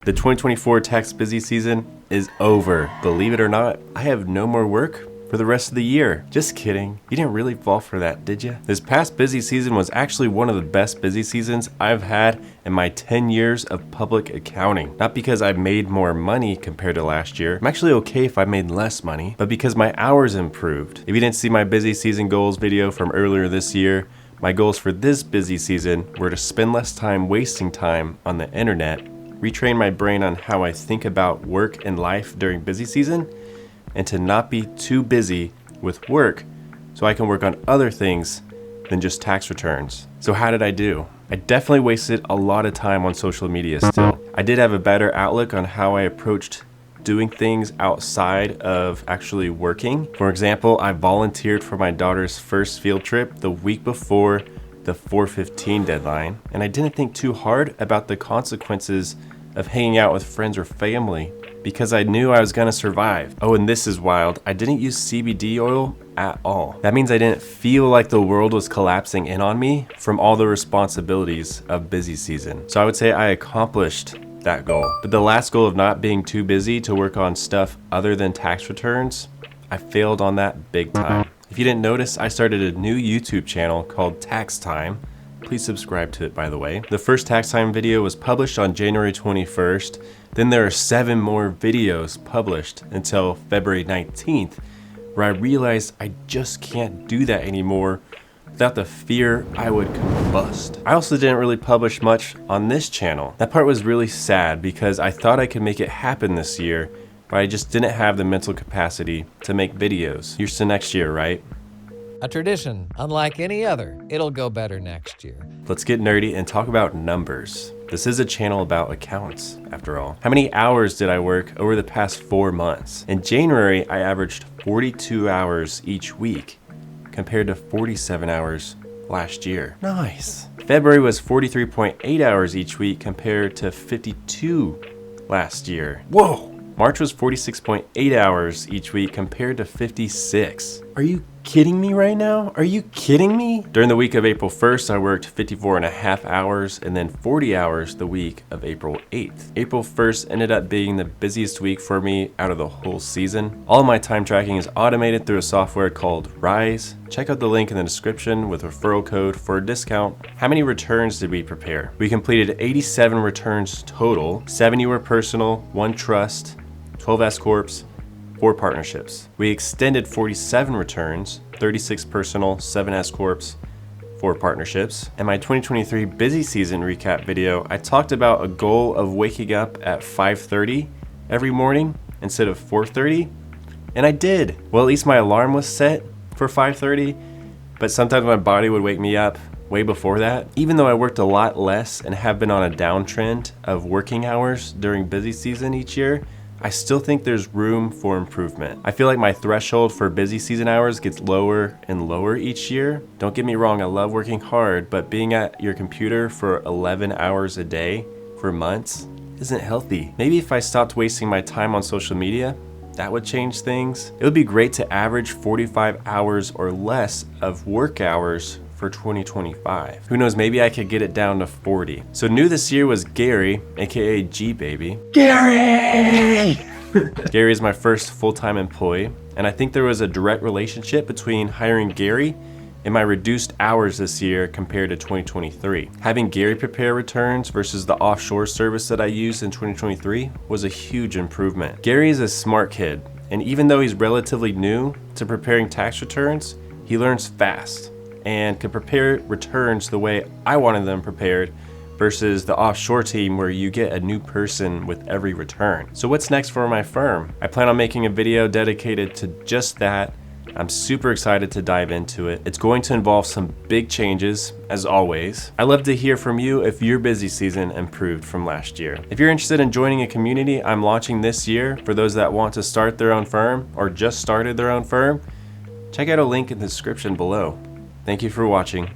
The 2024 tax busy season is over. Believe it or not, I have no more work for the rest of the year. Just kidding. You didn't really fall for that, did you? This past busy season was actually one of the best busy seasons I've had in my 10 years of public accounting. Not because I made more money compared to last year. I'm actually okay if I made less money, but because my hours improved. If you didn't see my busy season goals video from earlier this year, my goals for this busy season were to spend less time wasting time on the internet, retrain my brain on how I think about work and life during busy season, and to not be too busy with work so I can work on other things than just tax returns. So how did I do? I definitely wasted a lot of time on social media still. I did have a better outlook on how I approached doing things outside of actually working. For example, I volunteered for my daughter's first field trip the week before the 4/15 deadline, and I didn't think too hard about the consequences of hanging out with friends or family because I knew I was gonna survive. Oh, and this is wild. I didn't use CBD oil at all. That means I didn't feel like the world was collapsing in on me from all the responsibilities of busy season. So I would say I accomplished that goal. But the last goal of not being too busy to work on stuff other than tax returns, I failed on that big time. If you didn't notice, I started a new YouTube channel called Tax Time. Please subscribe to it, by the way. The first Tax Time video was published on January 21st. Then there are 7 more videos published until February 19th, where I realized I just can't do that anymore without the fear I would combust. I also didn't really publish much on this channel. That part was really sad because I thought I could make it happen this year, but I just didn't have the mental capacity to make videos. Here's to next year, right? A tradition unlike any other. It'll go better next year. Let's get nerdy and talk about numbers. This is a channel about accounts, after all. How many hours did I work over the past 4 months? In January, I averaged 42 hours each week compared to 47 hours last year. Nice. February was 43.8 hours each week compared to 52 last year. Whoa. March was 46.8 hours each week compared to 56. Are you kidding me right now? Are you kidding me? During the week of April 1st, I worked 54.5 hours and then 40 hours the week of April 8th. April 1st ended up being the busiest week for me out of the whole season. All of my time tracking is automated through a software called Rise. Check out the link in the description with referral code for a discount. How many returns did we prepare? We completed 87 returns total. 70 were personal, 1 trust, 12 S-Corps, 4 partnerships. We extended 47 returns, 36 personal, 7 S-Corps, 4 partnerships. In my 2023 busy season recap video, I talked about a goal of waking up at 5:30 every morning instead of 4:30, and I did. Well, at least my alarm was set for 5:30, but sometimes my body would wake me up way before that. Even though I worked a lot less and have been on a downtrend of working hours during busy season each year, I still think there's room for improvement. I feel like my threshold for busy season hours gets lower and lower each year. Don't get me wrong, I love working hard, but being at your computer for 11 hours a day for months isn't healthy. Maybe if I stopped wasting my time on social media, that would change things. It would be great to average 45 hours or less of work hours for 2025. Who knows, maybe I could get it down to 40. So new this year was Gary, aka G Baby. Gary! Gary is my first full-time employee, and I think there was a direct relationship between hiring Gary and my reduced hours this year compared to 2023. Having Gary prepare returns versus the offshore service that I used in 2023 was a huge improvement. Gary is a smart kid, and even though he's relatively new to preparing tax returns, he learns fast and can prepare returns the way I wanted them prepared versus the offshore team where you get a new person with every return. So what's next for my firm? I plan on making a video dedicated to just that. I'm super excited to dive into it. It's going to involve some big changes, as always. I'd love to hear from you if your busy season improved from last year. If you're interested in joining a community I'm launching this year for those that want to start their own firm or just started their own firm, check out a link in the description below. Thank you for watching.